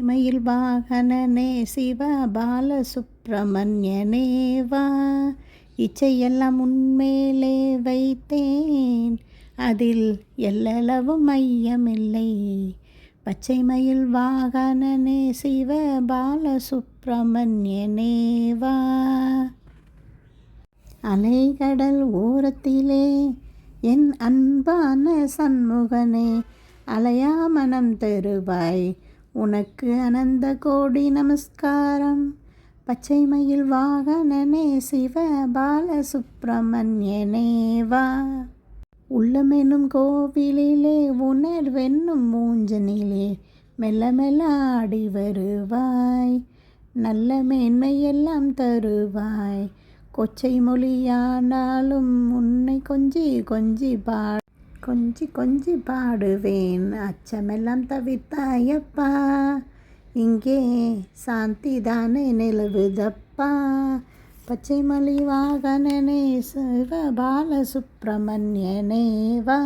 மயில் வாகனனே சிவ பாலசுப்பிரமணியனே வா, இச்சையெல்லாம் உன்மேலே வைத்தேன், அதில் எல்லளவும் ஐயமில்லை. பச்சை மயில் வாகனனே சிவ பாலசுப்பிரமணியனே வா. அலைகடல் ஓரத்திலே என் அன்பான சண்முகனே, அலையா மனம் தருவாய், உனக்கு அனந்த கோடி நமஸ்காரம். பச்சை மயில் வாகனனே சிவ பாலசுப்பிரமணியனே வா. உள்ளமெனும் கோவிலிலே உணர்வென்னும் ஊஞ்சனிலே மெல்ல மெல்ல ஆடி வருவாய், நல்ல மேன்மையெல்லாம் தருவாய். கொச்சை மொழியானாலும் உன்னை கொஞ்சி கொஞ்சி பாடுவேன், அச்சமெல்லாம் தவிர்த்தாயப்பா, இங்கே சாந்தி தானே நிலவுதப்பா. பச்சை மயில் வாகனனே சிவ பாலசுப்பிரமணியனே வா.